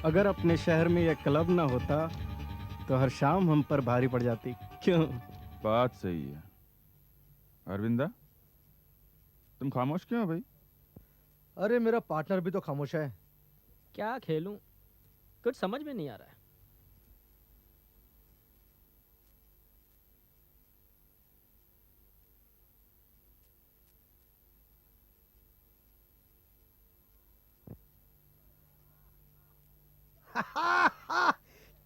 अगर अपने शहर में यह क्लब ना होता तो हर शाम हम पर भारी पड़ जाती। क्यों? बात सही है। अरविंदा, तुम खामोश क्यों हो भाई? अरे मेरा पार्टनर भी तो खामोश है। क्या खेलूं, कुछ समझ में नहीं आ रहा है।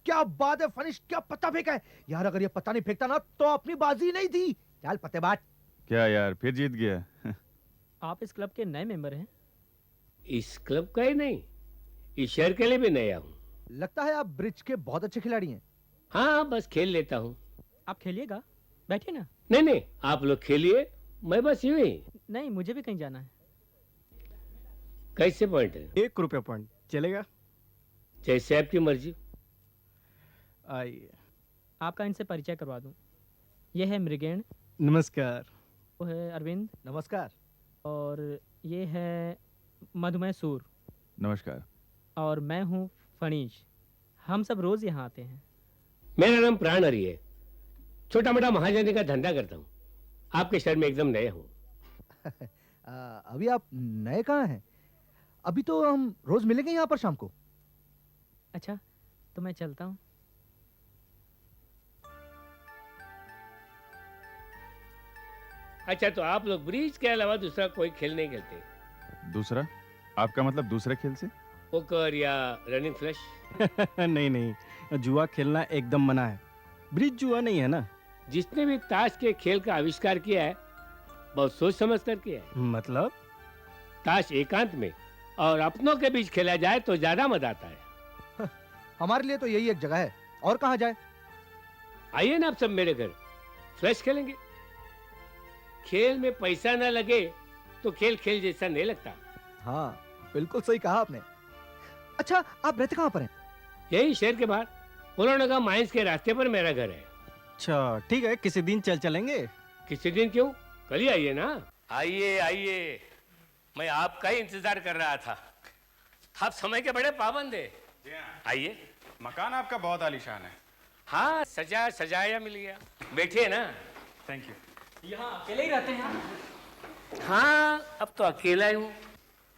क्या बात है फनिश, क्या पत्ता फेंका है यार। अगर ये पत्ता नहीं फेंकता ना तो अपनी बाजी नहीं थी। चल पत्ते बाट। क्या यार, फिर जीत गया? आप इस क्लब के नए मेंबर हैं? इस क्लब का ही नहीं, इस शहर के लिए भी नया हूँ। लगता है आप ब्रिज के बहुत अच्छे खिलाड़ी हैं। हाँ, बस खेल लेता हूँ। आप खेलिएगा, बैठिए ना। नहीं नहीं, आप लोग खेलिए, मैं बस यूं ही। नहीं, मुझे भी कहीं जाना है। कैसे पॉइंट है? 1 रुपया पॉइंट चलेगा? जैसे आपकी मर्जी। आइए। आपका इनसे परिचय करवा दूं। ये है मृगेण, नमस्कार। वो है अरविंद, नमस्कार। और ये है मधुमेह सूर, नमस्कार। और मैं हूँ फणीश। हम सब रोज यहाँ आते हैं। मेरा नाम प्राण हरि है। छोटा मोटा महाजनी का धंधा करता हूँ। आपके शहर में एकदम नया हूँ। अभी आप नए कहाँ हैं? अभी तो हम रोज मिलेंगे यहाँ पर शाम को। अच्छा, तो मैं चलता हूँ। अच्छा, तो आप लोग ब्रिज के अलावा दूसरा कोई खेल नहीं खेलते? दूसरा? आपका मतलब दूसरे खेल से? पोकर या रनिंग फ्लैश? नहीं नहीं, जुआ खेलना एकदम मना है। ब्रिज जुआ नहीं है ना। जिसने भी ताश के खेल का आविष्कार किया है, बहुत सोच समझ कर किया है। मतलब? ताश एकांत में और अपनों के बीच खेला जाए तो ज्यादा मजा आता है। हमारे लिए तो यही एक जगह है, और कहाँ जाए? आइए ना आप सब मेरे घर, फ्लैश खेलेंगे। खेल में पैसा ना लगे तो खेल खेल जैसा नहीं लगता। हाँ, बिल्कुल सही कहा आपने। अच्छा, आप रहते कहाँ पर हैं? यही शहर के बाहर पुरानगा माइंस के रास्ते पर मेरा घर है। अच्छा ठीक है, किसी दिन चलेंगे। किसी दिन क्यों, कल ही आइए ना। आइए आइए, मैं आपका ही इंतजार कर रहा था। आप समय के बड़े पाबंद है। आइए। मकान आपका बहुत आलीशान है। हाँ, सजा सजाया मिल गया। बैठिए ना। Thank you. यहाँ अकेले ही रहते हैं? हाँ, अब तो अकेला ही हूँ।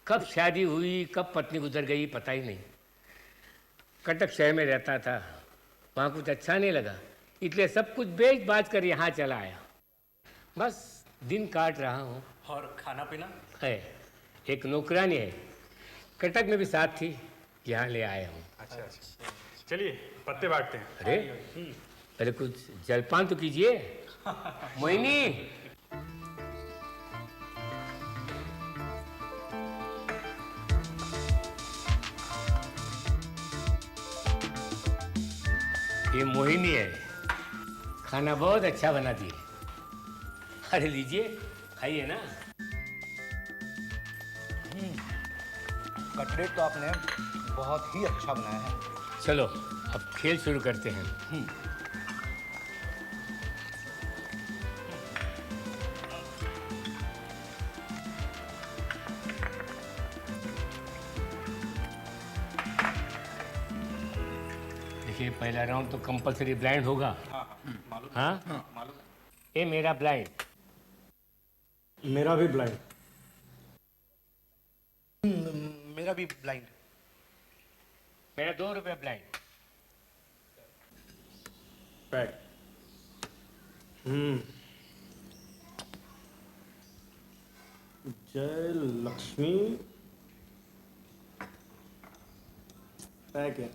कब शादी हुई, कब पत्नी गुजर गई, पता ही नहीं। कटक शहर में रहता था, वहाँ कुछ अच्छा नहीं लगा, इसलिए सब कुछ बेच बाच कर यहाँ चला आया। बस दिन काट रहा हूँ। और खाना पीना? है, एक नौकरानी है, कटक में भी साथ थी, यहाँ ले आया हूँ। अच्छा अच्छा, चलिए पत्ते बांटते हैं। अरे अरे, कुछ जलपान तो कीजिए। मोहिनी। ये मोहिनी है, खाना बहुत अच्छा बनाती है। अरे लीजिए, खाइए ना। कटलेट तो आपने बहुत ही अच्छा बनाया है। चलो अब खेल शुरू करते हैं। देखिए, पहला राउंड तो कंपलसरी ब्लाइंड होगा। मालूम। हाँ, मालूम। ये मेरा ब्लाइंड। मेरा भी ब्लाइंड। मेरा भी ब्लाइंड। मेरा 2 रुपये ब्लाइंड। पैक। जय लक्ष्मी। पैक है।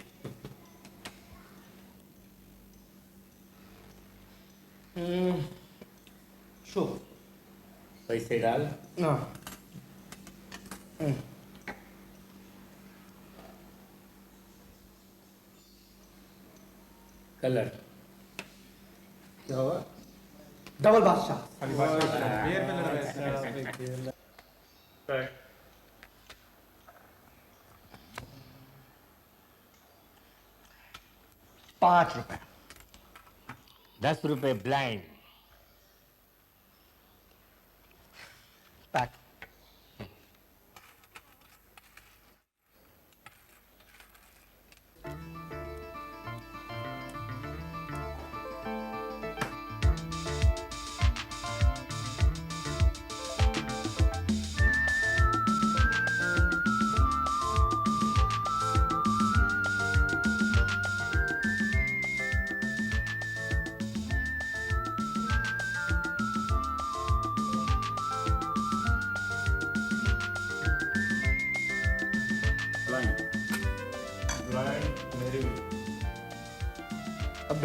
शो। पैसे डाल। हाँ। कलर। क्या हुआ? डबल बादशाह। ₹5। 10 रुपये ब्लाइंड। पैक।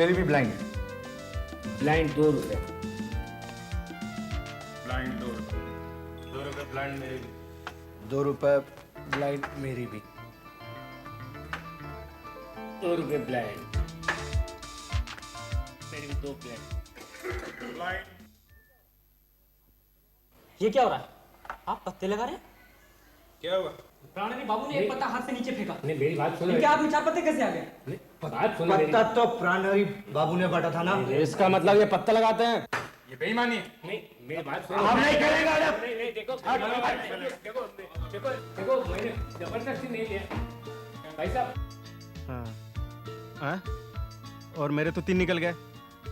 मेरी भी ब्लाइंड है। ब्लाइंड 2 रुपए। ब्लाइंड 2 रुपए। 2 रुपए ब्लाइंड मेरी भी। 2 रुपए ब्लाइंड मेरी भी। 2 रुपए ब्लाइंड। मेरी भी 2 ब्लाइंड। ये क्या हो रहा है? आप पत्ते लगा रहे हैं? क्या हुआ? प्राणी बाबू ने एक पत्ता हाथ से नीचे फेंका। नहीं मेरी बात सुनो। इनके हाथ में 4 पत्ते कैसे आ गए? नहीं, बात सुनो मेरी। पत्ता तो प्राणहरि बाबू ने बांटा था ना। इसका मतलब ये पत्ता लगाते हैं। ये बेईमानी है। नहीं मेरी बात सुनो। हम नहीं खेलेंगे अरे। नहीं नहीं देखो देखो देखो देखो मैंने जबरदस्ती नहीं लिया भाई साहब। हाँ हाँ? और मेरे तो 3 निकल गए।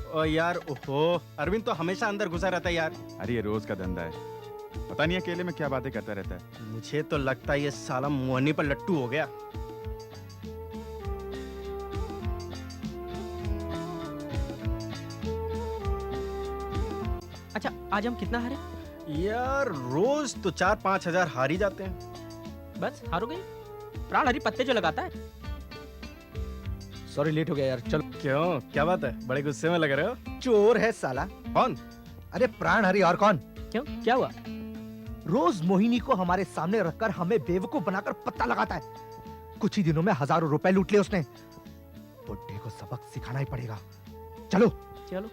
और यार ओहो, अरविंद तो हमेशा अंदर घुसा रहता है यार। अरे ये रोज का धंधा है, पता नहीं अकेले में क्या बातें करता रहता है। मुझे तो लगता है ये साला मुहन्नी पर लट्टू हो गया। अच्छा आज हम कितना हारे? यार रोज तो 4-5 हजार हार ही जाते हैं। बस हारोगे? प्राण हरी पत्ते जो लगाता है। सॉरी लेट हो गया यार। चलो। क्यों, क्या बात है? बड़े गुस्से में लग रहे हो? चोर है साला। कौन? अरे प्राणहरि और कौन? क्यों क्या हुआ? रोज मोहिनी को हमारे सामने रखकर हमें बेवकूफ बनाकर पत्ता लगाता है। कुछ ही दिनों में हजारों रुपए लूट लिए उसने। बुड्ढे को सबक सिखाना ही पड़ेगा। चलो। चलो।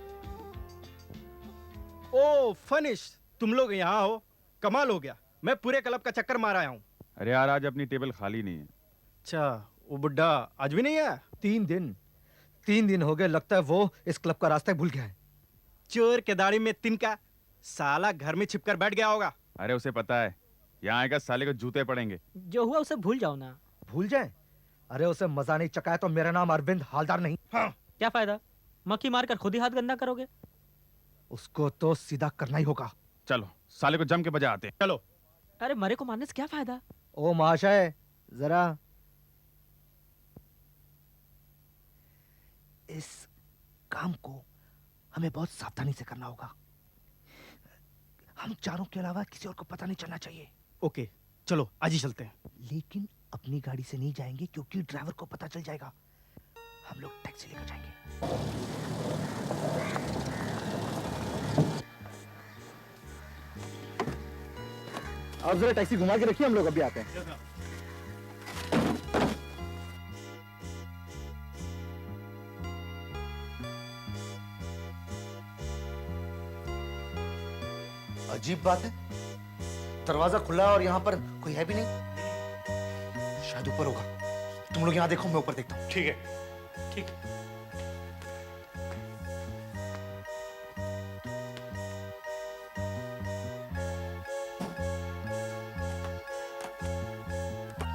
ओ फनिश, तुम लोग यहाँ हो, कमाल हो गया। मैं पूरे क्लब का चक्कर मार आया हूँ। अरे यार आज अपनी टेबल खाली नहीं है। अच्छा, वो बुड्ढा आज भी नहीं आया? 3 दिन हो गए, लगता है वो इस क्लब का रास्ता भूल गया है। चोर के दाढ़ी में तिनका, साला घर में छिपकर बैठ गया होगा। अरे उसे पता है यहाँ आएगा साले को जूते पड़ेंगे। जो हुआ उसे भूल जाओ ना। भूल जाए? अरे उसे मजा नहीं चकाया तो मेरा नाम अरविंद हालदार नहीं। हाँ। क्या फायदा? मक्खी मारकर खुद ही हाथ गंदा करोगे। उसको तो सीधा करना ही होगा। चलो साले को जम के बजा आते हैं। चलो। अरे मरे को मारने से क्या फायदा? ओ महाशय जरा इस काम को हमें बहुत सावधानी से करना होगा। हम चारों के अलावा किसी और को पता नहीं चलना चाहिए। ओके चलो आज ही चलते हैं। लेकिन अपनी गाड़ी से नहीं जाएंगे क्योंकि ड्राइवर को पता चल जाएगा। हम लोग टैक्सी लेकर जाएंगे। आप जरा टैक्सी घुमा के रखिए, हम लोग अभी आते हैं। अजीब बात है, दरवाजा खुला है और यहाँ पर कोई है भी नहीं। शायद ऊपर होगा। तुम लोग यहाँ देखो, मैं ऊपर देखता हूँ। ठीक है। ठीक।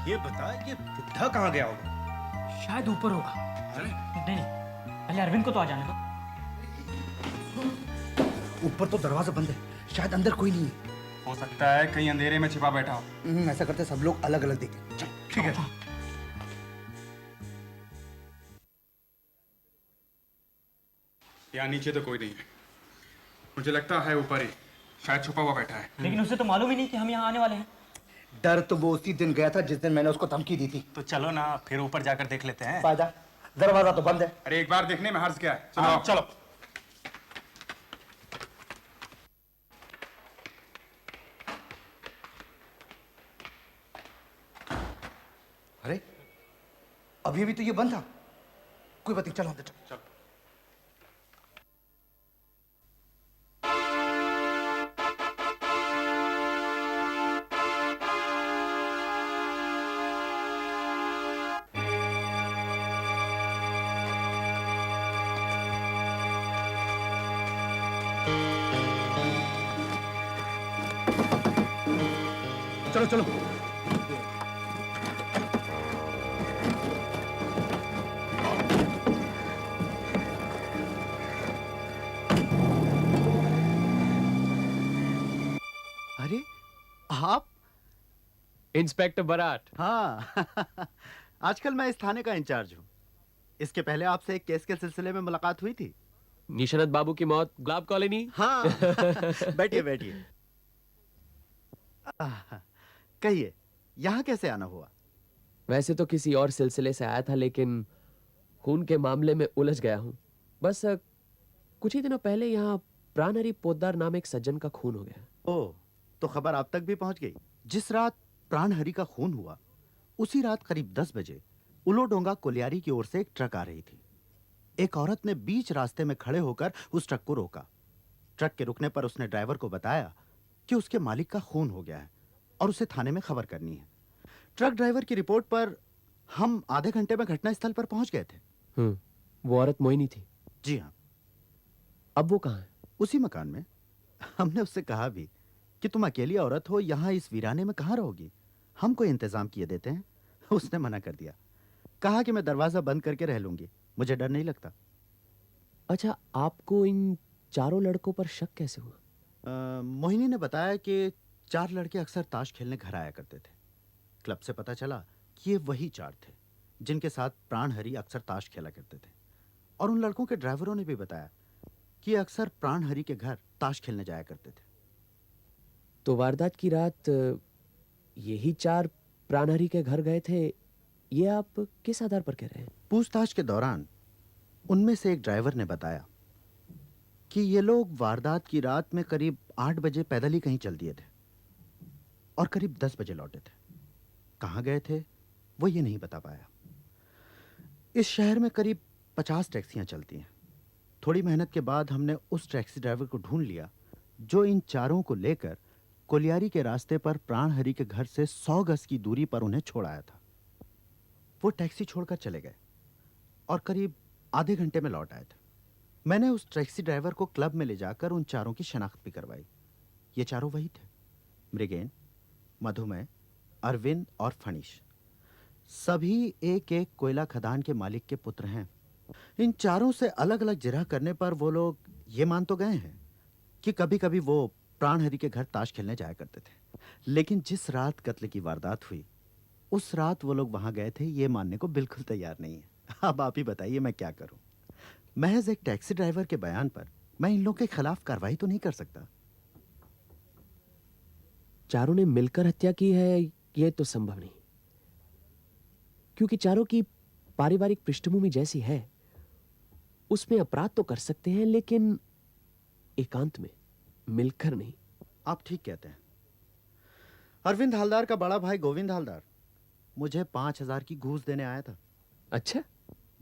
ये बता, ये बुड्ढा कहाँ गया होगा? शायद ऊपर होगा। नहीं पहले अरविंद को तो आ जाने दो। ऊपर तो दरवाजा बंद है, शायद अंदर कोई नहीं है। हो सकता है कहीं अंधेरे में छिपा बैठा हो। ऐसा करते सब लोग अलग अलग देखें। चल। ठीक है। यहाँ नीचे तो कोई नहीं है, मुझे लगता है ऊपर ही शायद छुपा हुआ बैठा है। लेकिन उसे तो मालूम ही नहीं कि हम यहाँ आने वाले हैं। डर तो वो उसी दिन गया था जिस दिन मैंने उसको धमकी दी थी। तो चलो ना फिर ऊपर जाकर देख लेते हैं। फायदा, दरवाजा तो बंद है। अरे एक बार देखने में हर्ज क्या है? चलो हाँ, चलो। अरे अभी अभी तो ये बंद था। कोई बात नहीं, चलो अंदर चलो। चलो। चलो चलो। अरे आप? इंस्पेक्टर बराट। हाँ आजकल मैं इस थाने का इंचार्ज हूँ। इसके पहले आपसे एक केस के सिलसिले में मुलाकात हुई थी। निशानत बाबू की मौत, गुलाब कॉलोनी। हाँ बैठिए बैठिए। कहिए यहाँ कैसे आना हुआ? वैसे तो किसी और सिलसिले से आया था, लेकिन खून के मामले में उलझ गया हूँ। बस कुछ ही दिनों पहले यहाँ प्राणहरि पोद्दार नाम एक सज्जन का खून हो गया। ओ, तो खबर आप तक भी पहुंच गई। जिस रात प्राणहरि का खून हुआ उसी रात करीब 10 बजे उलोडोंगा कोलियारी की ओर से एक ट्रक आ रही थी। एक औरत ने बीच रास्ते में खड़े होकर उस ट्रक को रोका। ट्रक के रुकने पर उसने ड्राइवर को बताया कि उसके मालिक का खून हो गया है और उसे थाने में खबर करनी है। ट्रक ड्राइवर की रिपोर्ट पर हम आधे घंटे में घटनास्थल पर पहुंच गए थे। वो औरत मोहिनी थी। जी हाँ, अब वो कहाँ है? उसी मकान में। हमने उससे कहा भी कि तुम अकेली औरत हो, यहां इस वीराने में कहां रहोगी, हम कोई इंतजाम किए देते हैं। उसने मना कर दिया, कहा कि मैं दरवाजा बंद करके रह लूंगी, मुझे डर नहीं लगता। अच्छा, आपको इन चारों लड़कों पर शक कैसे हुआ? मोहिनी ने बताया कि 4 लड़के अक्सर ताश खेलने घर आया करते थे। क्लब से पता चला कि ये वही 4 थे जिनके साथ प्राणहरि अक्सर ताश खेला करते थे। और उन लड़कों के ड्राइवरों ने भी बताया कि ये अक्सर प्राणहरि के घर ताश खेलने जाया करते थे। तो वारदात की रात यही 4 प्राणहरि के घर गए थे, ये आप किस आधार पर कह रहे हैं? पूछताछ के दौरान उनमें से एक ड्राइवर ने बताया कि ये लोग वारदात की रात में करीब 8 बजे पैदल ही कहीं चल दिए थे और करीब 10 बजे लौटे थे। कहाँ गए थे वो ये नहीं बता पाया। इस शहर में करीब 50 टैक्सियां चलती हैं। थोड़ी मेहनत के बाद हमने उस टैक्सी ड्राइवर को ढूंढ लिया जो इन चारों को लेकर कोलियारी के रास्ते पर प्राणहरि के घर से 100 गज की दूरी पर उन्हें छोड़ आया था। वो टैक्सी छोड़कर चले गए और करीब आधे घंटे में लौट आए थे। मैंने उस टैक्सी ड्राइवर को क्लब में ले जाकर उन चारों की शनाख्त भी करवाई। ये चारों वही थे, मृगेन, मधुमेह, अरविंद और फणीश। सभी एक एक कोयला खदान के मालिक के पुत्र हैं। इन चारों से अलग अलग जिरह करने पर वो लोग ये मान तो गए हैं कि कभी कभी वो प्राणहरि के घर ताश खेलने जाया करते थे, लेकिन जिस रात कत्ल की वारदात हुई उस रात वो लोग वहां गए थे ये मानने को बिल्कुल तैयार नहीं है। अब आप ही बताइए मैं क्या करूं। महज एक टैक्सी ड्राइवर के बयान पर मैं इन लोगों के खिलाफ कार्रवाई तो नहीं कर सकता। चारों ने मिलकर हत्या की है ये तो संभव नहीं, क्योंकि चारों की पारिवारिक पृष्ठभूमि जैसी है। उसमें अपराध तो कर सकते हैं लेकिन एकांत में, मिलकर नहीं। आप ठीक कहते हैं। अरविंद हालदार का बड़ा भाई गोविंद हालदार मुझे 5,000 की घूस देने आया था। अच्छा,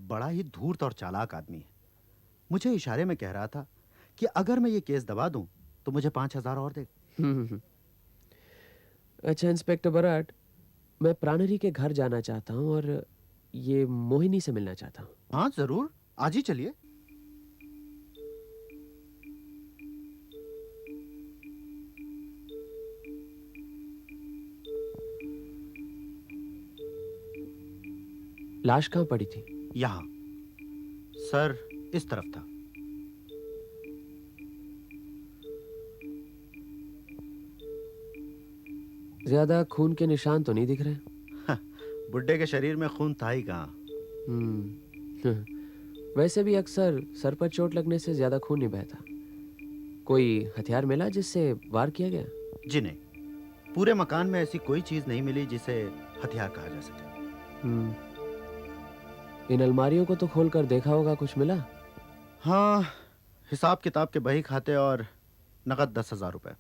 बड़ा ही धूर्त और चालाक आदमी है। मुझे इशारे में कह रहा था कि अगर मैं ये केस दबा दूं तो मुझे 5,000 और दे। अच्छा इंस्पेक्टर बराट, मैं प्राणहरि के घर जाना चाहता हूं और ये मोहिनी से मिलना चाहता हूं। हाँ जरूर, आज ही चलिए। लाश कहां पड़ी थी? यहां, सर इस तरफ था। ज्यादा खून के निशान तो नहीं दिख रहे। बुड्ढे के शरीर में खून था ही कहां। वैसे भी अक्सर सर पर चोट लगने से ज्यादा खून नहीं बहता। कोई हथियार मिला जिससे वार किया गया? जी नहीं, पूरे मकान में ऐसी कोई चीज नहीं मिली जिसे हथियार कहा जा सके। इन अलमारियों को तो खोलकर देखा होगा, कुछ मिला? हाँ, हिसाब किताब के बही खाते और नकद 10,000 रुपए।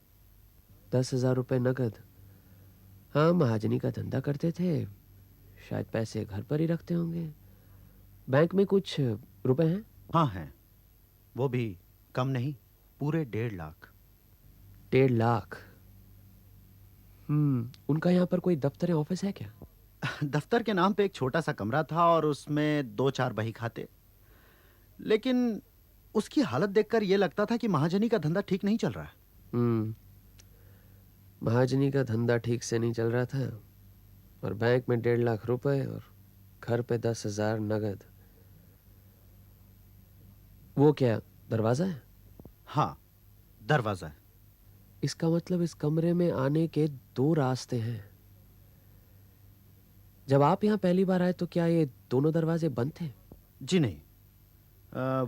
10,000 रुपए नकद? हाँ, महाजनी का धंधा करते थे, शायद पैसे घर पर ही रखते होंगे। बैंक में कुछ रुपए हैं? हाँ हैं, वो भी कम नहीं, पूरे 1.5 लाख। 1.5 लाख? उनका यहाँ पर कोई दफ्तर या ऑफिस है क्या? दफ्तर के नाम पे एक छोटा सा कमरा था और उसमें 2-4 बही खाते, लेकिन उसकी हालत देखकर यह लगता था कि महाजनी का धंधा ठीक नहीं चल रहा है। महाजनी का धंधा ठीक से नहीं चल रहा था और बैंक में 1.5 लाख रुपए और घर पे 10,000 नगद। वो क्या दरवाजा है? हाँ, दरवाजा है। इसका मतलब इस कमरे में आने के 2 रास्ते हैं। जब आप यहाँ पहली बार आए तो क्या ये दोनों दरवाजे बंद थे? जी नहीं,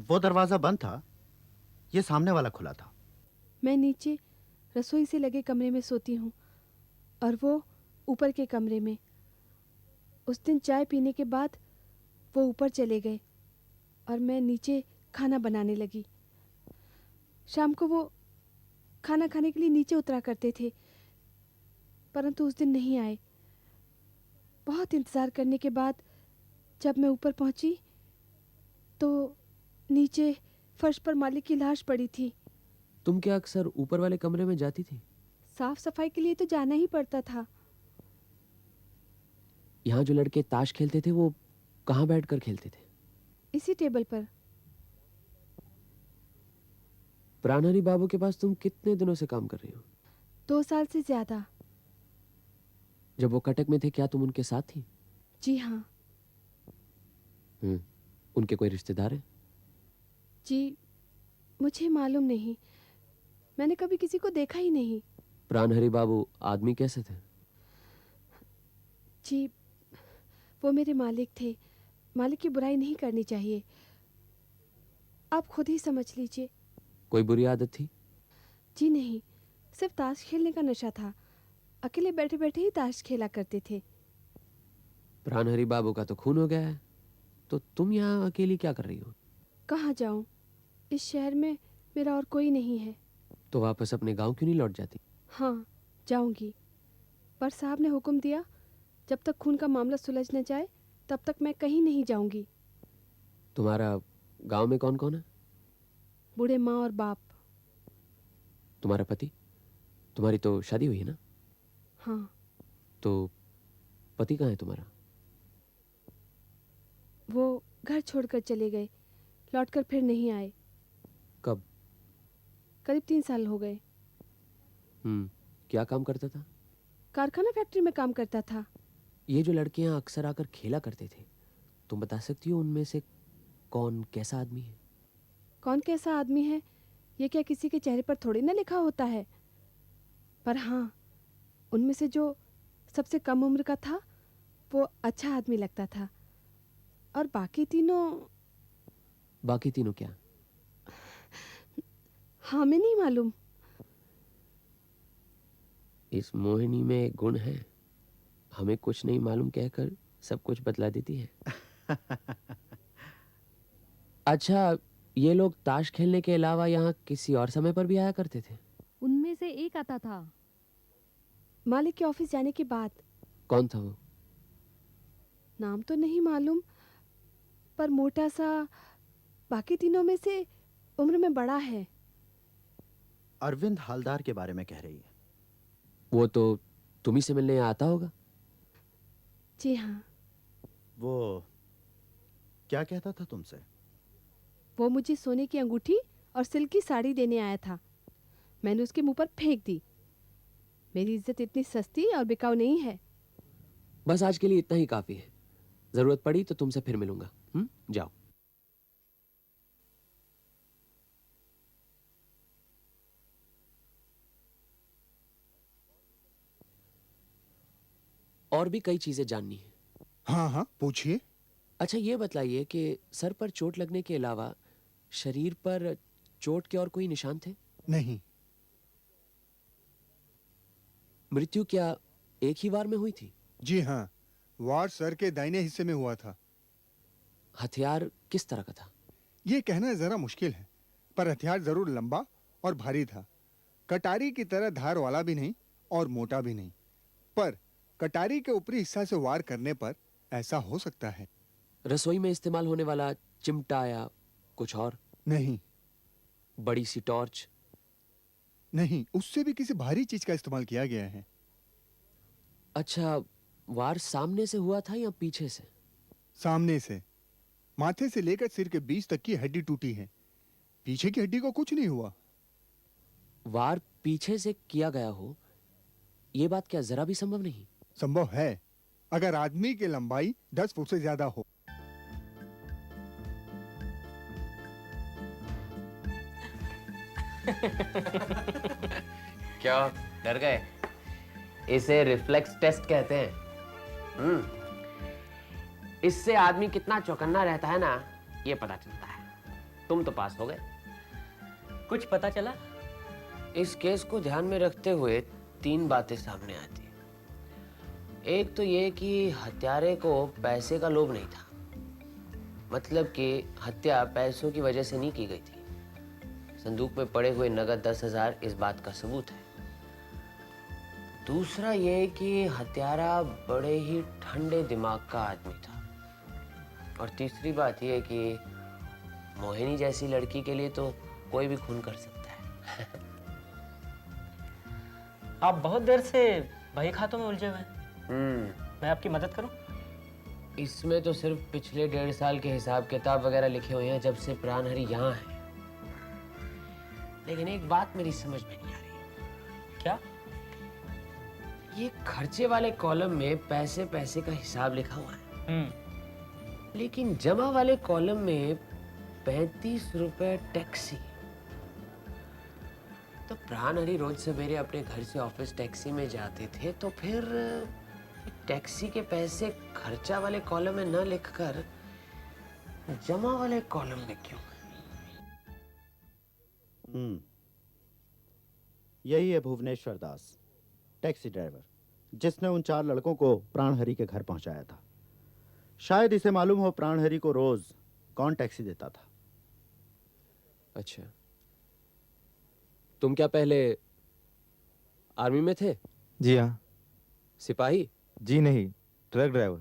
वो दरवाजा बंद था, ये सामने वाला खुला था। मैं नीचे रसोई से लगे कमरे में सोती हूँ और वो ऊपर के कमरे में। उस दिन चाय पीने के बाद वो ऊपर चले गए और मैं नीचे खाना बनाने लगी। शाम को वो खाना खाने के लिए नीचे उतरा करते थे, परंतु उस दिन नहीं आए। बहुत इंतज़ार करने के बाद जब मैं ऊपर पहुंची तो नीचे फर्श पर मालिक की लाश पड़ी थी। तुम क्या अक्सर ऊपर वाले कमरे में जाती थी? साफ सफाई के लिए तो जाना ही पड़ता था। यहाँ जो लड़के ताश खेलते थे वो कहाँ बैठकर खेलते थे? इसी टेबल पर। प्राणहरि बाबू के पास तुम कितने दिनों से काम कर रही हो? 2 साल से ज्यादा। जब वो कटक में थे क्या तुम उनके साथ थी? जी हाँ। उनके कोई रिश्तेदार हैं? जी मुझे मालूम नहीं, मैंने कभी किसी को देखा ही नहीं। प्राणहरि बाबू आदमी कैसे थे? जी वो मेरे मालिक थे। मालिक की बुराई नहीं करनी चाहिए, आप खुद ही समझ लीजिए। कोई बुरी आदत थी? जी नहीं, सिर्फ ताश खेलने का नशा था। अकेले बैठे बैठे ही ताश खेला करते थे। प्राणहरि बाबू का तो खून हो गया है, तो तुम यहाँ अकेली क्या कर रही हो? कहाँ जाऊँ, इस शहर में मेरा और कोई नहीं है। तो वापस अपने गांव क्यों नहीं लौट जाती? हाँ जाऊंगी, पर साहब ने हुक्म दिया जब तक खून का मामला सुलझ न जाए तब तक मैं कहीं नहीं जाऊंगी। तुम्हारा गांव में कौन कौन है? बूढ़े माँ और बाप। तुम्हारा पति? तुम्हारी तो शादी हुई है ना? हाँ। तो पति कहाँ है तुम्हारा? वो घर छोड़कर चले गए, लौटकर फिर नहीं आए। कब? करीब 3 साल हो गए। क्या काम करता था? कारखाना फैक्ट्री में काम करता था। ये जो लड़के यहाँ अक्सर आकर खेला करते थे, तुम बता सकती हो उनमें से कौन कैसा आदमी है? कौन कैसा आदमी है ये क्या किसी के चेहरे पर थोड़ी ना लिखा होता है, पर हाँ उनमें से जो सबसे कम उम्र का था वो अच्छा आदमी लगता था, और बाकी तीनों। बाकी तीनों क्या? हाँ मैं नहीं मालूम। इस मोहिनी में एक गुण है, हमें कुछ नहीं मालूम कहकर सब कुछ बतला देती है। अच्छा, ये लोग ताश खेलने के अलावा यहाँ किसी और समय पर भी आया करते थे? उनमें से एक आता था। मालिक के ऑफिस जाने के बाद। कौन था वो? नाम तो नहीं मालूम, पर मोटा सा, बाकी तीनों में से उम्र में बड़ा है। अरविंद हालदार के बारे में कह रही है। वो तो तुम्ही से मिलने आता होगा। जी हाँ। वो क्या कहता था तुमसे? वो मुझे सोने की अंगूठी और सिल्क की साड़ी देने आया था। मैंने उसके मुंह पर फेंक दी। मेरी इज्जत इतनी सस्ती और बिकाऊ नहीं है। बस आज के लिए इतना ही काफी है, जरूरत पड़ी तो तुमसे फिर मिलूंगा। जाओ। और भी कई चीजें जाननी है। हाँ हाँ पूछिए। अच्छा ये बतलाइए कि सर पर चोट लगने के अलावा शरीर पर चोट के और कोई निशान थे? नहीं। मृत्यु क्या एक ही वार में हुई थी? जी हाँ, वार सर के दाहिने हिस्से में हुआ था। हथियार किस तरह का था? ये कहना जरा मुश्किल है, पर हथियार जरूर लंबा और भारी था। कटारी की तरह धार वाला भी नहीं और मोटा भी नहीं, पर कटारी के ऊपरी हिस्सा से वार करने पर ऐसा हो सकता है। रसोई में इस्तेमाल होने वाला चिमटा या कुछ और? नहीं। बड़ी सी टॉर्च? नहीं, उससे भी किसी भारी चीज का इस्तेमाल किया गया है। अच्छा, वार सामने से हुआ था या पीछे से? सामने से। माथे से लेकर सिर के बीच तक की हड्डी टूटी है, पीछे की हड्डी को कुछ नहीं हुआ। वार पीछे से किया गया हो, यह बात क्या जरा भी संभव नहीं? संभव है, अगर आदमी की लंबाई 10 फुट से ज्यादा हो। क्या डर गए? इसे रिफ्लेक्स टेस्ट कहते हैं। इससे आदमी कितना चौकन्ना रहता है ना, ये पता चलता है। तुम तो पास हो गए। कुछ पता चला? इस केस को ध्यान में रखते हुए 3 बातें सामने आती हैं। एक तो ये कि हत्यारे को पैसे का लोभ नहीं था। मतलब कि हत्या पैसों की वजह से नहीं की गई थी। संदूक में पड़े हुए नगद 10,000 इस बात का सबूत है। दूसरा ये कि हत्यारा बड़े ही ठंडे दिमाग का आदमी था। और तीसरी बात यह कि मोहिनी जैसी लड़की के लिए तो कोई भी खून कर सकता है। आप बहुत देर से बही खातों में उलझे हुए हैं। मैं आपकी मदद करूं? इसमें तो सिर्फ पिछले 1.5 साल के हिसाब किताब वगैरह लिखे हुए हैं जब से प्राणहरि यहाँ है। लेकिन एक बात मेरी समझ में नहीं आ रही। क्या? ये खर्चे वाले कॉलम में पैसे पैसे का हिसाब लिखा हुआ है, लेकिन जमा वाले कॉलम में 35 रुपए टैक्सी। तो प्राणहरि रोज सवेरे अपने घर से ऑफिस टैक्सी में जाते थे, तो फिर टैक्सी के पैसे खर्चा वाले कॉलम में न लिखकर जमा वाले कॉलम में क्यों? यही है भुवनेश्वर दास, टैक्सी ड्राइवर, जिसने उन 4 लड़कों को प्राणहरि के घर पहुंचाया था। शायद इसे मालूम हो प्राणहरि को रोज कौन टैक्सी देता था। अच्छा, तुम क्या पहले आर्मी में थे? जी हाँ। सिपाही? जी नहीं, ट्रक ड्राइवर।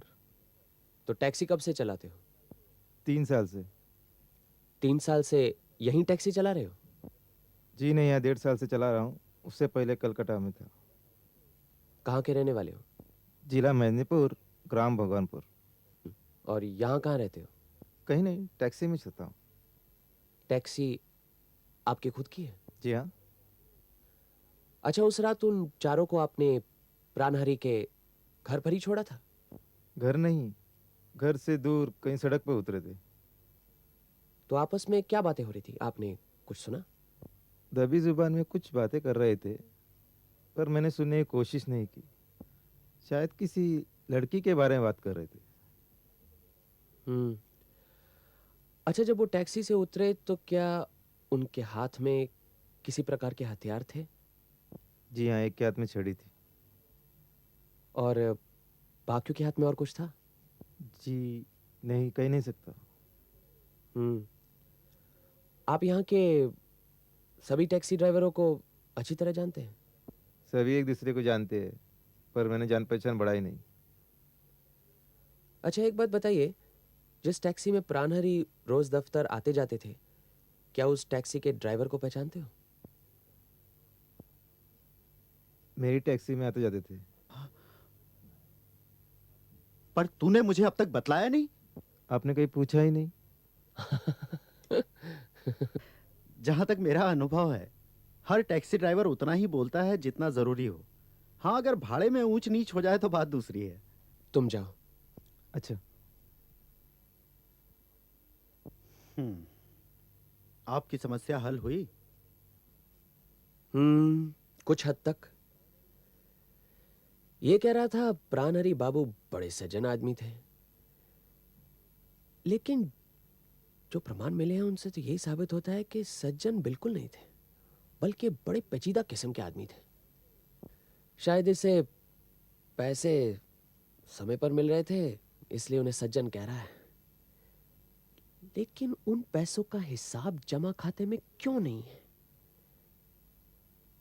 तो टैक्सी कब से चलाते हो? 3 साल से। 3 साल से यहीं टैक्सी चला रहे हो? जी नहीं, यहाँ 1.5 साल से चला रहा हूँ। उससे पहले कलकत्ता में था। कहाँ के रहने वाले हो? जिला मेदिनीपुर, ग्राम भगवानपुर। और यहाँ कहाँ रहते हो? कहीं नहीं, टैक्सी में चलता हूँ। टैक्सी आपकी खुद की है? जी हाँ। अच्छा, उस रात उन चारों को आपने प्राणहरि के घर पर ही छोड़ा था? घर नहीं, घर से दूर कहीं सड़क पर उतरे थे। तो आपस में क्या बातें हो रही थी? आपने कुछ सुना? दबी जुबान में कुछ बातें कर रहे थे, पर मैंने सुनने की कोशिश नहीं की। शायद किसी लड़की के बारे में बात कर रहे थे। अच्छा, जब वो टैक्सी से उतरे तो क्या उनके हाथ में किसी प्रकार के हथियार थे? जी हाँ, एक के हाथ में छड़ी थी। और बाकियों के हाथ में और कुछ था? जी नहीं, कह नहीं सकता। आप यहाँ के सभी टैक्सी ड्राइवरों को अच्छी तरह जानते हैं? सभी एक दूसरे को जानते हैं, पर मैंने जान पहचान बढ़ाई नहीं। अच्छा, एक बात बताइए, जिस टैक्सी में प्राणहरि रोज दफ्तर आते जाते थे, क्या उस टैक्सी के ड्राइवर को पहचानते हो? मेरी टैक्सी में आते जाते थे। पर तूने मुझे अब तक बतलाया नहीं। आपने कहीं पूछा ही नहीं। जहां तक मेरा अनुभव है, हर टैक्सी ड्राइवर उतना ही बोलता है जितना जरूरी हो। हाँ, अगर भाड़े में ऊंच नीच हो जाए तो बात दूसरी है। तुम जाओ। अच्छा। आपकी समस्या हल हुई? कुछ हद तक। ये कह रहा था प्राणहरि बाबू बड़े सज्जन आदमी थे, लेकिन जो प्रमाण मिले हैं उनसे तो यही साबित होता है कि सज्जन बिल्कुल नहीं थे, बल्कि बड़े पेचीदा किस्म के आदमी थे। शायद इसे पैसे समय पर मिल रहे थे, इसलिए उन्हें सज्जन कह रहा है। लेकिन उन पैसों का हिसाब जमा खाते में क्यों नहीं है?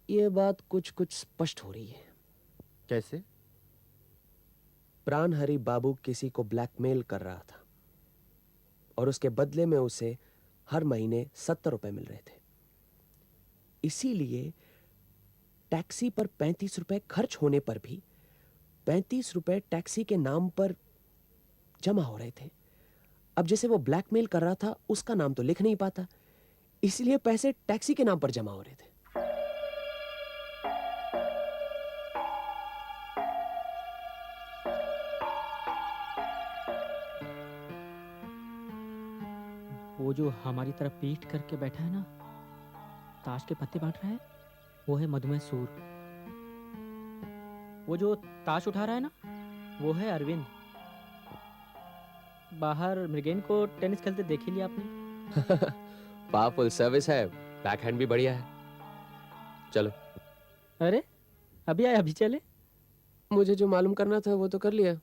यह बात कुछ कुछ स्पष्ट हो रही है। कैसे? प्राणहरि बाबू किसी को ब्लैकमेल कर रहा था और उसके बदले में उसे हर महीने 70 रुपए मिल रहे थे। इसीलिए टैक्सी पर 35 रुपए खर्च होने पर भी 35 रुपए टैक्सी के नाम पर जमा हो रहे थे। अब जैसे वो ब्लैकमेल कर रहा था, उसका नाम तो लिख नहीं पाता, इसलिए पैसे टैक्सी के नाम पर जमा हो रहे थे। वो जो हमारी तरफ पीठ करके बैठा है ना, ताश के पत्ते बांट रहा है, वो है मधुमेह सूर। वो जो ताश उठा रहा है ना, वो है अरविंद। बाहर मृगेन को टेनिस खेलते देख ही लिया आपने। पावरफुल सर्विस है, बैकहैंड भी बढ़िया है। चलो। अरे अभी आए, अभी चले? मुझे जो मालूम करना था वो तो कर लिया,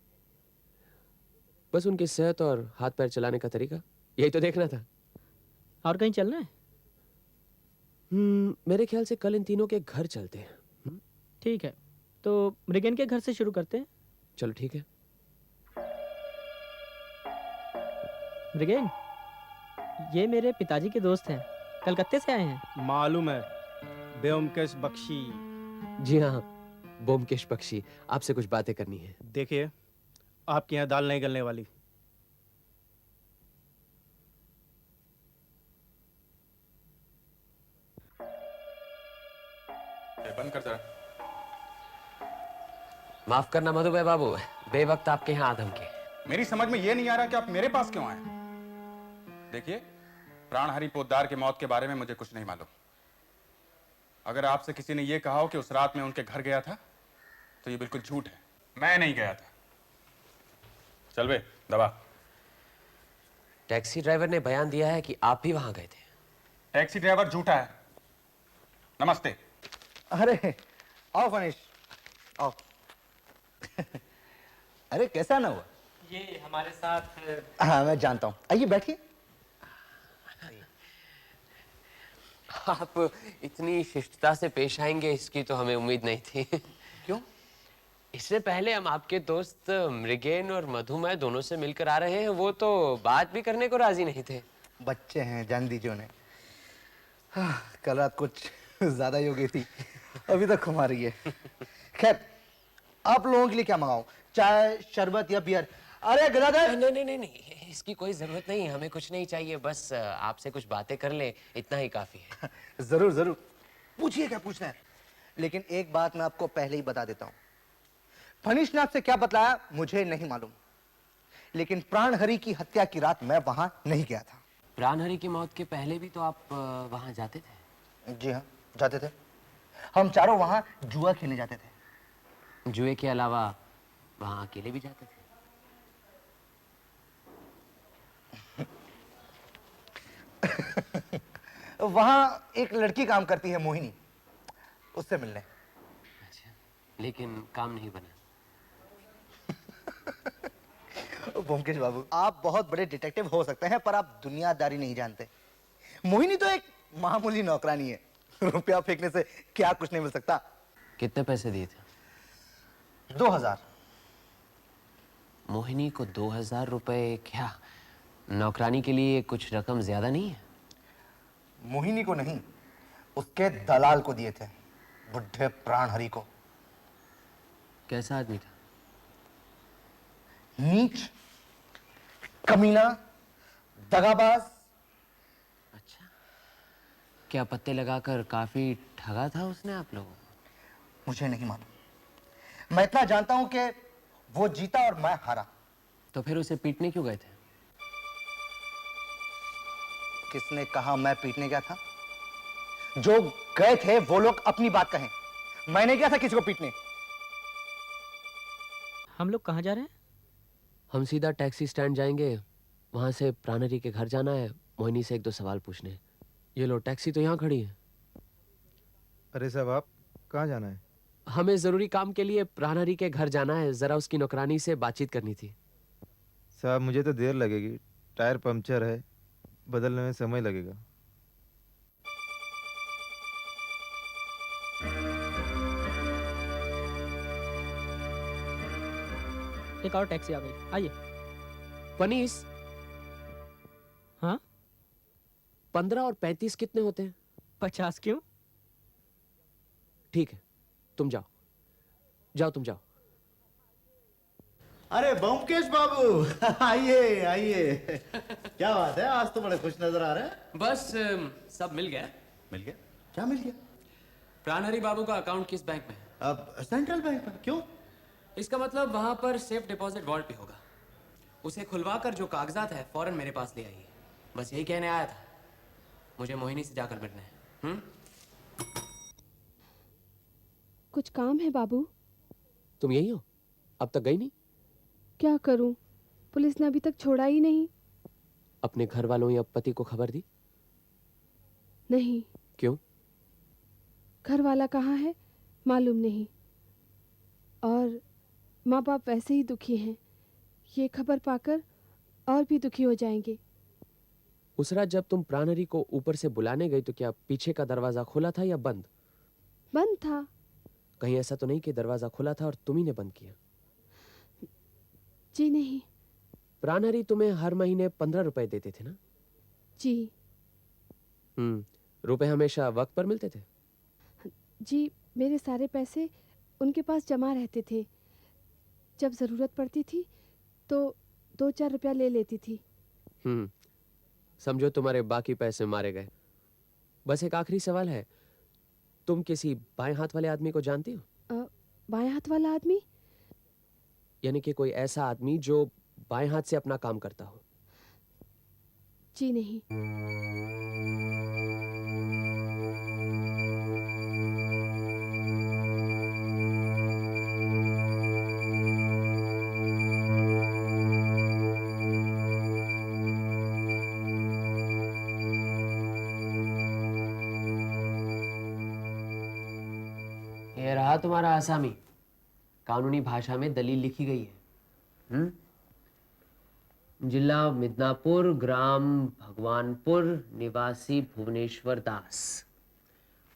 बस उनकी सेहत और हाथ पैर चलाने का तरीका। यही तो देखना था। और कहीं चलना है? मेरे ख्याल से कल इन तीनों के घर चलते हैं। ठीक है, तो मृगेन के घर से शुरू करते हैं। चलो ठीक है। मृगेन, ये मेरे पिताजी के दोस्त हैं, कलकत्ते से आए हैं। मालूम है, ब्योमकेश बख्शी। जी हाँ, ब्योमकेश बख्शी, आपसे कुछ बातें करनी है। देखिए, आपके यहाँ दाल नहीं गलने वाली। बंद कर जरा। माफ करना मधुभाई बाबू, बेवक्त आपके यहाँ आधम के। मेरी समझ में ये नहीं आ रहा कि आप मेरे पास क्यों आए। देखिए, प्राणहरि पोद्दार की मौत के बारे में मुझे कुछ नहीं मालूम। अगर आपसे किसी ने यह कहा हो कि उस रात में उनके घर गया था, तो ये बिल्कुल झूठ है। मैं नहीं गया था। चल बे, दबा। टैक्सी ड्राइवर ने बयान दिया है कि आप भी वहां गए थे। टैक्सी ड्राइवर झूठा है। नमस्ते। अरे आओ फनीश, आओ। अरे कैसा ना हुआ? ये हमारे साथ। हाँ मैं जानता हूँ, आइए बैठिए। आप इतनी शिष्टता से पेश आएंगे इसकी तो हमें उम्मीद नहीं थी। क्यों? इससे पहले हम आपके दोस्त मृगेन और मधुमय दोनों से मिलकर आ रहे हैं, वो तो बात भी करने को राजी नहीं थे। बच्चे हैं, जान दीजिए उन्हें। कल रात कुछ ज्यादा ही हो गई थी, अभी तक घुमा रही है। खैर, आप लोगों के लिए क्या मंगाऊं? चाय, शरबत या बियर? अरे गदाधर! नहीं नहीं नहीं नहीं, इसकी कोई जरूरत नहीं, हमें कुछ नहीं चाहिए, बस आपसे कुछ बातें कर ले, इतना ही काफी है। जरूर जरूर, पूछिए क्या पूछना है। लेकिन एक बात मैं आपको पहले ही बता देता हूं, फनीश ने आपसे क्या बतलाया मुझे नहीं मालूम, लेकिन प्राणहरि की हत्या की रात मैं वहां नहीं गया था। प्राणहरि की मौत के पहले भी तो आप वहां जाते थे? जी हाँ, जाते थे। हम चारों वहां जुआ खेलने जाते थे। जुए के अलावा वहां अकेले भी जाते थे? वहां एक लड़की काम करती है, मोहिनी, उससे मिलने। अच्छा, लेकिन काम नहीं बना? ब्योमकेश बाबू, आप बहुत बड़े डिटेक्टिव हो सकते हैं, पर आप दुनियादारी नहीं जानते। मोहिनी तो एक मामूली नौकरानी है, रुपया फेंकने से क्या कुछ नहीं मिल सकता। कितने पैसे दिए थे? 2000। मोहिनी को 2000 रुपए? क्या नौकरानी के लिए कुछ रकम ज्यादा नहीं है? मोहिनी को नहीं, उसके दलाल को दिए थे, बुढ़े प्राणहरि को। कैसा आदमी था? नीच, कमीना, दगाबाज। अच्छा, क्या पत्ते लगाकर काफी ठगा था उसने आप लोगों को? मुझे नहीं मालूम, मैं इतना जानता हूं कि वो जीता और मैं हारा। तो फिर उसे पीटने क्यों गए थे? किसने कहा मैं पीटने गया था? जो गए थे वो लोग अपनी बात कहें, मैंने गया था किसी को पीटने। हम लोग कहाँ जा रहे हैं? हम सीधा टैक्सी स्टैंड जाएंगे, वहां से प्राणहरि के घर जाना है, मोहिनी से एक दो सवाल पूछने हैं। ये लो, टैक्सी तो यहाँ खड़ी है। अरे साहब, आप कहाँ जाना है? हमें जरूरी काम के लिए प्राणहरि के घर जाना है, जरा उसकी नौकरानी से बातचीत करनी थी। साहब मुझे तो देर लगेगी, टायर पंक्चर है, बदलने में समय लगेगा। एक और टैक्सी आ गई, आइए। फनीस, हाँ? 15 और 35 कितने होते हैं? 50 क्यों? ठीक है, तुम जाओ जाओ, तुम जाओ। अरे ब्योमकेश बाबू, आइए आइए। क्या बात है, आज तो बड़े खुश नजर आ रहे हैं। बस सब मिल गया। मिल गया? क्या मिल गया? प्राणहरि बाबू का अकाउंट किस बैंक में है? अब सेंट्रल बैंक में। क्यों? इसका मतलब वहां पर सेफ डिपॉजिट वॉल्ट पे होगा। उसे खुलवाकर जो कागजात है फौरन मेरे पास ले आइए। बस यही कहने आया था, मुझे मोहिनी से जाकर मिलना है। कुछ काम है बाबू? तुम यही हो? अब तक गई नहीं? क्या करूं, पुलिस ने अभी तक छोड़ा ही नहीं। अपने घर वालों या पति को खबर दी? नहीं। क्यों? घर वाला कहाँ है मालूम नहीं, और माँ बाप वैसे ही दुखी हैं, ये खबर पाकर और भी दुखी हो जाएंगे। उस रात जब तुम प्राणहरि को ऊपर से बुलाने गई तो क्या पीछे का दरवाजा खुला था या बंद? बंद था। कहीं ऐसा तो नहीं कि दरवाजा खुला था और तुम ही ने बंद किया? जी नहीं। प्राणहरि तुम्हें हर महीने 15 रुपए देते थे ना? जी। रुपए हमेशा वक्त पर मिलते थे? जी, मेरे सारे पैसे उनके पास जमा रहते थे। जब जरूरत पड़ती थी तो 2-4 रुपया ले लेती थी। समझो तुम्हारे बाकी पैसे मारे गए। बस एक आखिरी सवाल है, तुम किसी बाएं हाथ वाले आदमी को जानती हो? बाएं हाथ वाला आदमी? यानी कि कोई ऐसा आदमी जो बाएं हाथ से अपना काम करता हो? जी नहीं। ये रहा तुम्हारा आसामी। कानूनी भाषा में दलील लिखी गई है। जिला मिदनापुर, ग्राम भगवानपुर, निवासी भुवनेश्वर दास।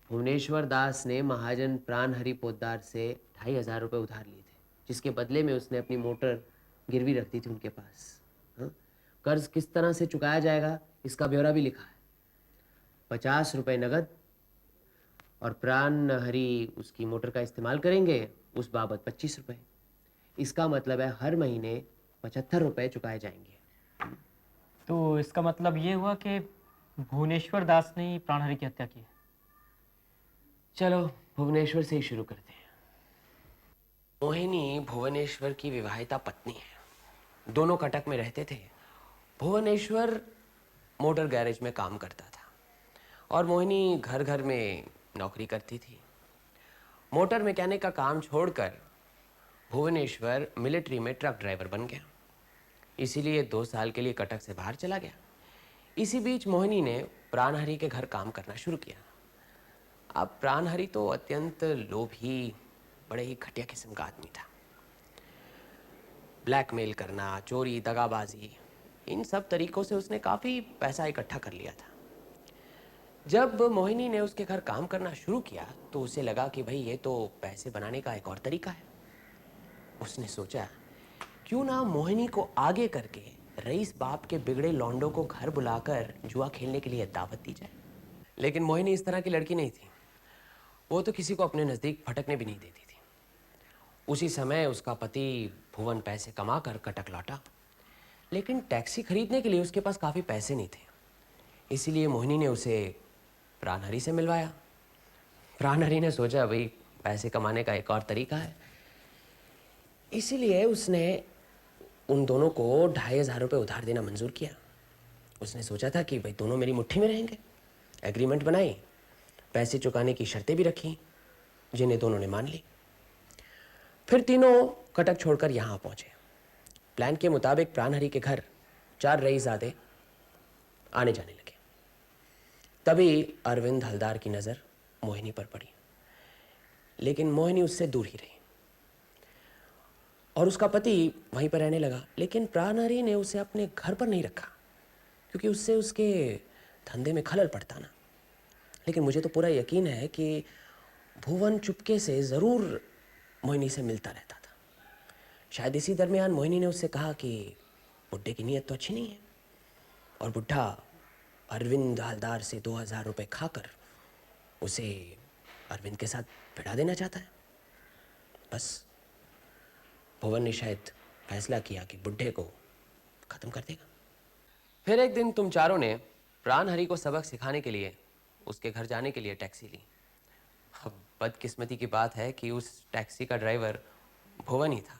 भुवनेश्वर दास ने महाजन प्राणहरि पोद्दार से 2500 रुपये उधार लिए थे, जिसके बदले में उसने अपनी मोटर गिरवी रख दी थी उनके पास। कर्ज किस तरह से चुकाया जाएगा इसका ब्यौरा भी लिखा है। 50 रुपये नगद और प्राणहरि उसकी मोटर का इस्तेमाल करेंगे, उस बाबत 25 रुपये। इसका मतलब है हर महीने 75 रुपये चुकाए जाएंगे। तो इसका मतलब ये हुआ कि भुवनेश्वर दास ने ही प्राणहरि की हत्या की है। चलो भुवनेश्वर से ही शुरू करते हैं। मोहिनी भुवनेश्वर की विवाहिता पत्नी है। दोनों कटक में रहते थे। भुवनेश्वर मोटर गैरेज में काम करता था और मोहिनी घर घर में नौकरी करती थी। मोटर मैकेनिक का काम छोड़कर भुवनेश्वर मिलिट्री में ट्रक ड्राइवर बन गया, इसीलिए 2 साल के लिए कटक से बाहर चला गया। इसी बीच मोहिनी ने प्राणहरि के घर काम करना शुरू किया। अब प्राणहरि तो अत्यंत लोभी, बड़े ही घटिया किस्म का आदमी था। ब्लैकमेल करना, चोरी, दगाबाजी, इन सब तरीकों से उसने काफ़ी पैसा इकट्ठा कर लिया था। जब मोहिनी ने उसके घर काम करना शुरू किया तो उसे लगा कि भाई ये तो पैसे बनाने का एक और तरीका है। उसने सोचा क्यों ना मोहिनी को आगे करके रईस बाप के बिगड़े लौंडों को घर बुलाकर जुआ खेलने के लिए दावत दी जाए। लेकिन मोहिनी इस तरह की लड़की नहीं थी। वो तो किसी को अपने नज़दीक फटकने भी नहीं देती थी। उसी समय उसका पति भुवन पैसे कमा कर कटक लौटा, लेकिन टैक्सी खरीदने के लिए उसके पास काफ़ी पैसे नहीं थे। इसीलिए मोहिनी ने उसे प्राणहरि से मिलवाया। प्राणहरि ने सोचा भाई पैसे कमाने का एक और तरीका है, इसीलिए उसने उन दोनों को 2500 रुपये उधार देना मंजूर किया। उसने सोचा था कि भाई दोनों मेरी मुट्ठी में रहेंगे। एग्रीमेंट बनाई, पैसे चुकाने की शर्तें भी रखी, जिन्हें दोनों ने मान ली। फिर तीनों कटक छोड़कर यहाँ पहुँचे। प्लान के मुताबिक प्राणहरि के घर 4 रईसजादे आने जाने लगे। तभी अरविंद हलदार की नज़र मोहिनी पर पड़ी, लेकिन मोहिनी उससे दूर ही रही और उसका पति वहीं पर रहने लगा। लेकिन प्राणहरि ने उसे अपने घर पर नहीं रखा, क्योंकि उससे उसके धंधे में खलल पड़ता ना। लेकिन मुझे तो पूरा यकीन है कि भुवन चुपके से ज़रूर मोहिनी से मिलता रहता था। शायद इसी दरमियान मोहिनी ने उससे कहा कि बुड्ढे की नीयत तो अच्छी नहीं है और बुड्ढा अरविंद हलदार से 2000 रुपये खाकर उसे अरविंद के साथ भिड़ा देना चाहता है। बस भुवन ने शायद फैसला किया कि बुड्ढे को ख़त्म कर देगा। फिर एक दिन तुम चारों ने प्राणहरि को सबक सिखाने के लिए उसके घर जाने के लिए टैक्सी ली। अब बदकिस्मती की बात है कि उस टैक्सी का ड्राइवर भुवन ही था।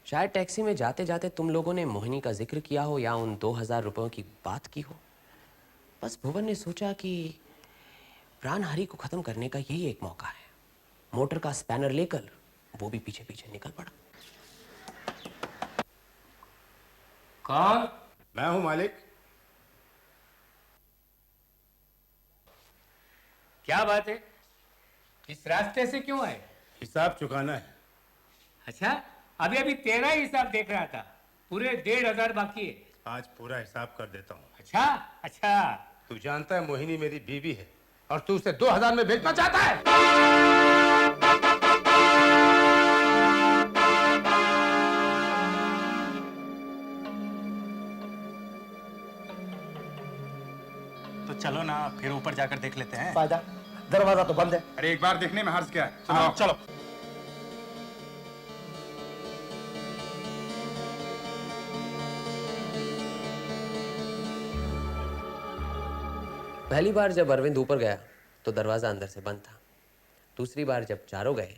शायद टैक्सी में जाते जाते तुम लोगों ने मोहिनी का जिक्र किया हो या उन 2000 रुपयों की बात की हो। बस भुवन ने सोचा कि प्राणहरि को ख़त्म करने का यही एक मौका है। मोटर का स्पैनर लेकर वो भी पीछे पीछे निकल पड़ा। कौन? मैं हूं मालिक। क्या बात है, इस रास्ते से क्यों आए? हिसाब चुकाना है। अच्छा, अभी अभी तेरा ही हिसाब देख रहा था, पूरे 1500 बाकी है। आज पूरा हिसाब कर देता हूँ। अच्छा अच्छा। तू जानता है मोहिनी मेरी बीवी है और तू उसे 2000 में बेचना चाहता है। तो चलो ना फिर ऊपर जाकर देख लेते हैं। फायदा, दरवाजा तो बंद है। अरे एक बार देखने में हर्ज क्या है? हाँ, चलो। पहली बार जब अरविंद ऊपर गया तो दरवाज़ा अंदर से बंद था। दूसरी बार जब चारों गए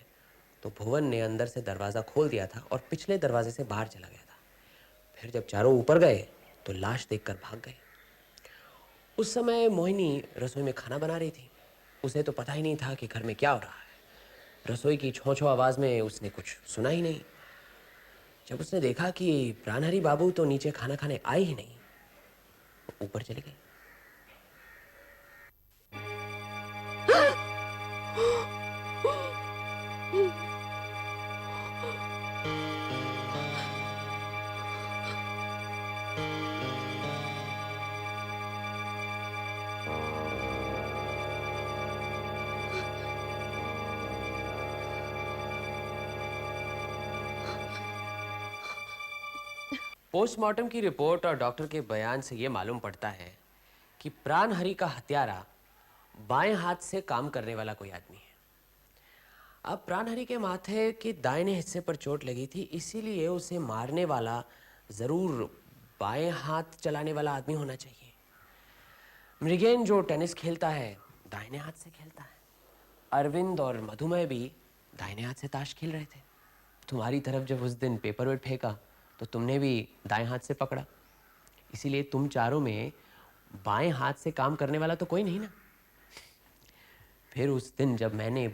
तो भुवन ने अंदर से दरवाज़ा खोल दिया था और पिछले दरवाजे से बाहर चला गया था। फिर जब चारों ऊपर गए तो लाश देखकर भाग गए। उस समय मोहिनी रसोई में खाना बना रही थी। उसे तो पता ही नहीं था कि घर में क्या हो रहा है। रसोई की छो छो आवाज़ में उसने कुछ सुना ही नहीं। जब उसने देखा कि प्राणहरी बाबू तो नीचे खाना खाने आए ही नहीं, ऊपर चले गए। पोस्टमार्टम की रिपोर्ट और डॉक्टर के बयान से यह मालूम पड़ता है कि प्राणहरि का हत्यारा बाएं हाथ से काम करने वाला कोई आदमी है। अब प्राणहरि के माथे के दाहिने हिस्से पर चोट लगी थी, इसीलिए उसे मारने वाला जरूर बाएं हाथ चलाने वाला आदमी होना चाहिए। मृगेन जो टेनिस खेलता है दाहिने हाथ से खेलता है। अरविंद और मधुमेह भी दाहिने हाथ से ताश खेल रहे थे। तुम्हारी तरफ जब उस दिन पेपर वेट फेंका तो तुमने भी दाएं हाथ से पकड़ा, इसीलिए तुम चारों में बाएं हाथ से काम करने वाला तो कोई नहीं ना। फिर उस दिन जब मैंने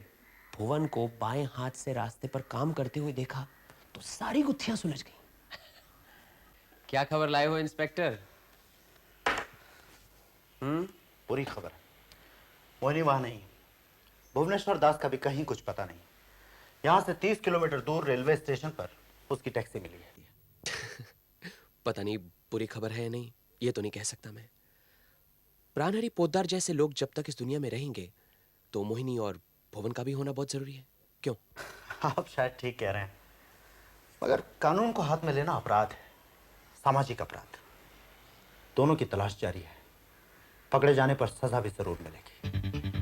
भुवन को बाएं हाथ से रास्ते पर काम करते हुए देखा तो सारी गुत्थियां सुलझ गई। क्या खबर लाए हो इंस्पेक्टर? पूरी खबर है। मोहिनी वहां नहीं। भुवनेश्वर दास का भी कहीं कुछ पता नहीं। यहां से 30 किलोमीटर दूर रेलवे स्टेशन पर उसकी टैक्सी मिली है। पता नहीं पूरी खबर है या नहीं, ये तो नहीं कह सकता मैं। प्राणहरि पोद्दार जैसे लोग जब तक इस दुनिया में रहेंगे तो मोहिनी और भुवन का भी होना बहुत जरूरी है। क्यों? आप शायद ठीक कह रहे हैं, मगर कानून को हाथ में लेना अपराध है, सामाजिक अपराध। दोनों की तलाश जारी है। पकड़े जाने पर सजा भी जरूर मिलेगी।